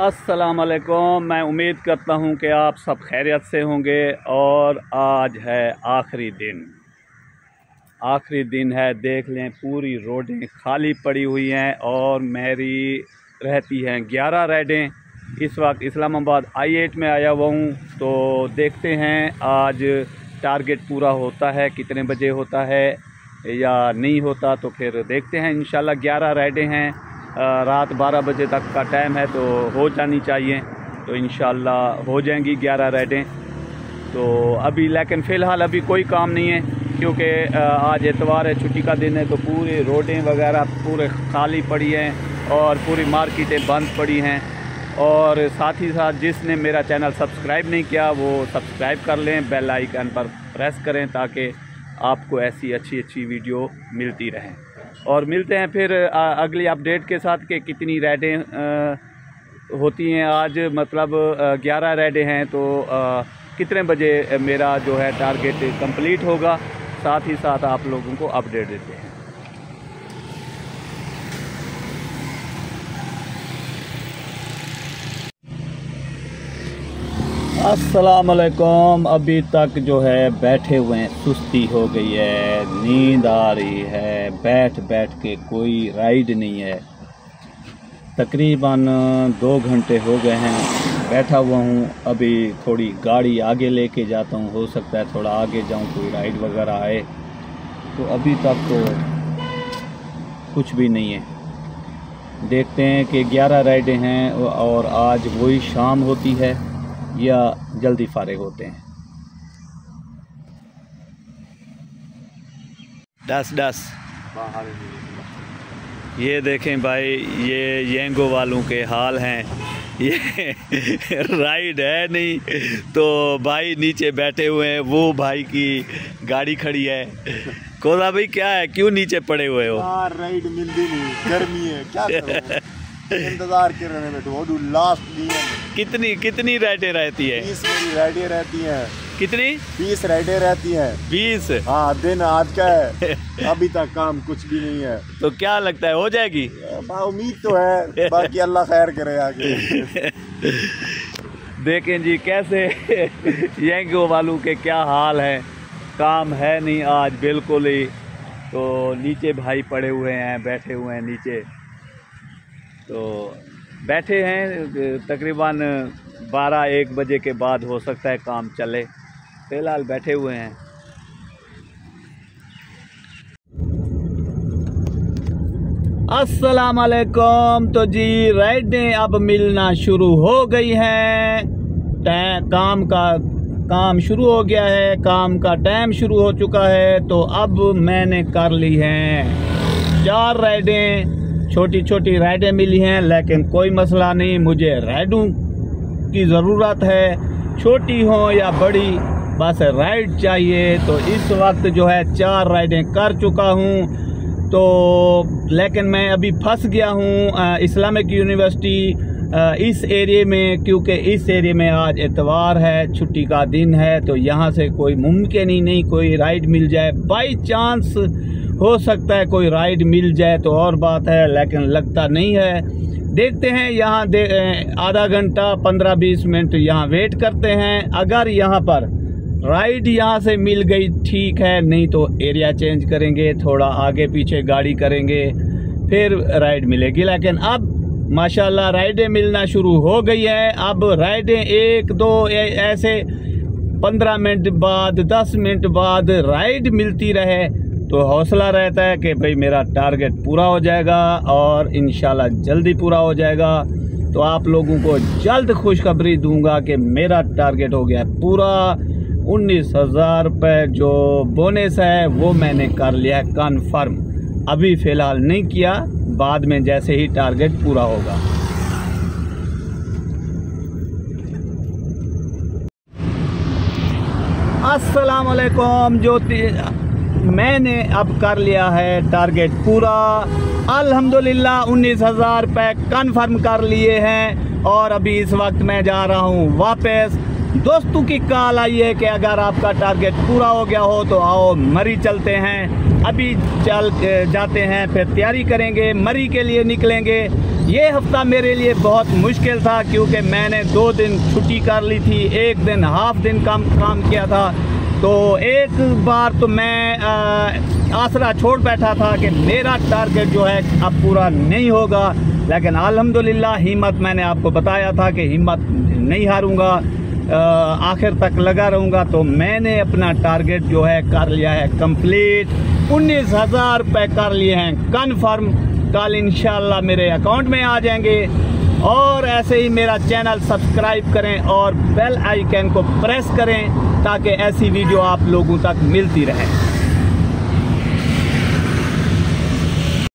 अस्सलाम वालेकुम। मैं उम्मीद करता हूँ कि आप सब खैरियत से होंगे। और आज है आखिरी दिन है। देख लें पूरी रोडें खाली पड़ी हुई हैं और मेरी रहती हैं 11 राइडें। इस वक्त इस्लामाबाद I-8 में आया हुआ हूँ, तो देखते हैं आज टारगेट पूरा होता है, कितने बजे होता है या नहीं होता, तो फिर देखते हैं। इंशाल्लाह 11 राइडें हैं, रात 12 बजे तक का टाइम है, तो हो जानी चाहिए। तो इंशाल्लाह हो जाएंगी 11 राइडें। तो अभी लेकिन फ़िलहाल अभी कोई काम नहीं है, क्योंकि आज एतवार है, छुट्टी का दिन है, तो पूरी रोडें वगैरह पूरे खाली पड़ी हैं और पूरी मार्केटें बंद पड़ी हैं। और साथ ही साथ जिसने मेरा चैनल सब्सक्राइब नहीं किया वो सब्सक्राइब कर लें, बेल आइकन पर प्रेस करें, ताकि आपको ऐसी अच्छी वीडियो मिलती रहें। और मिलते हैं फिर अगली अपडेट के साथ कि कितनी राइडें होती हैं आज। मतलब 11 राइडें हैं, तो कितने बजे मेरा जो है टारगेट कंप्लीट होगा, साथ ही साथ आप लोगों को अपडेट देते हैं। अस्सलाम वालेकुम। अभी तक जो है बैठे हुए हैं, सुस्ती हो गई है, नींद आ रही है, बैठ के कोई राइड नहीं है। तकरीबन 2 घंटे हो गए हैं बैठा हुआ हूँ। अभी थोड़ी गाड़ी आगे लेके जाता हूँ, हो सकता है थोड़ा आगे जाऊँ, कोई राइड वगैरह आए। तो अभी तक तो कुछ भी नहीं है। देखते हैं कि 11 राइडें हैं और आज वही शाम होती है या जल्दी फारिग होते हैं। 10 ये देखें भाई, ये येंगो वालों के हाल हैं। ये राइड है नहीं, तो भाई नीचे बैठे हुए हैं। वो भाई की गाड़ी खड़ी है। कोदा भाई क्या है, क्यों नीचे पड़े हुए हो? राइड मिलती नहीं, गर्मी है, क्या करूं? इंतजार कर रहे हैं बैठो। लास्ट दिन कितनी राइडें रहती है? 20 मेरी राइडें रहती हैं। कितनी? 20 राइडें रहती हैं। 20? हाँ, दिन आज का है। अभी तक काम कुछ भी नहीं है। तो क्या लगता है हो जाएगी? उम्मीद तो है, बाकी अल्लाह खैर करे आगे। देखें जी कैसे येंगो वालों के क्या हाल है। काम है नहीं आज बिल्कुल ही। तो नीचे भाई पड़े हुए हैं, बैठे हुए हैं नीचे। तो बैठे हैं, तकरीबन 12-1 बजे के बाद हो सकता है काम चले। फ़िलहाल बैठे हुए हैं। अस्सलाम वालेकुम। तो जी राइडें अब मिलना शुरू हो गई हैं। काम शुरू हो गया है, काम का टाइम शुरू हो चुका है। तो अब मैंने कर ली हैं 4 राइडें। छोटी राइडें मिली हैं, लेकिन कोई मसला नहीं। मुझे राइडों की ज़रूरत है, छोटी हो या बड़ी, बस राइड चाहिए। तो इस वक्त जो है 4 राइडें कर चुका हूँ। तो लेकिन मैं अभी फंस गया हूँ इस्लामिक यूनिवर्सिटी इस एरिया में, क्योंकि इस एरिया में आज एतवार है, छुट्टी का दिन है। तो यहाँ से कोई मुमकिन ही नहीं कोई राइड मिल जाए। बाई चांस हो सकता है कोई राइड मिल जाए तो और बात है, लेकिन लगता नहीं है। देखते हैं, यहाँ आधा घंटा 15-20 मिनट यहाँ वेट करते हैं। अगर यहाँ पर राइड यहाँ से मिल गई ठीक है, नहीं तो एरिया चेंज करेंगे, थोड़ा आगे पीछे गाड़ी करेंगे, फिर राइड मिलेगी। लेकिन अब माशाल्लाह राइडें मिलना शुरू हो गई है। अब राइडें 1-2 ऐसे 15 मिनट बाद, 10 मिनट बाद राइड मिलती रहे, तो हौसला रहता है कि भाई मेरा टारगेट पूरा हो जाएगा और इंशाल्लाह जल्दी पूरा हो जाएगा। तो आप लोगों को जल्द खुशखबरी दूंगा कि मेरा टारगेट हो गया पूरा। 19,000 रुपये जो बोनस है वो मैंने कर लिया है कन्फर्म। अभी फ़िलहाल नहीं किया, बाद में जैसे ही टारगेट पूरा होगा। अस्सलाम वालेकुम। मैंने अब कर लिया है टारगेट पूरा अल्हम्दुलिल्लाह। 19,000 रुपये कन्फर्म कर लिए हैं। और अभी इस वक्त मैं जा रहा हूँ वापस। दोस्तों की कॉल आई है कि अगर आपका टारगेट पूरा हो गया हो तो आओ मरी चलते हैं। अभी चल जाते हैं, फिर तैयारी करेंगे, मरी के लिए निकलेंगे। ये हफ्ता मेरे लिए बहुत मुश्किल था क्योंकि मैंने 2 दिन छुट्टी कर ली थी, 1 दिन हाफ दिन काम किया था। तो एक बार तो मैं आसरा छोड़ बैठा था कि मेरा टारगेट जो है अब पूरा नहीं होगा, लेकिन अल्हम्दुलिल्लाह हिम्मत, मैंने आपको बताया था कि हिम्मत नहीं हारूंगा, आखिर तक लगा रहूँगा। तो मैंने अपना टारगेट जो है कर लिया है कंप्लीट। 19,000 रुपये कर लिए हैं कन्फर्म। कल इंशाल्लाह मेरे अकाउंट में आ जाएंगे। और ऐसे ही मेरा चैनल सब्सक्राइब करें और बेल आइकन को प्रेस करें ताकि ऐसी वीडियो आप लोगों तक मिलती रहे।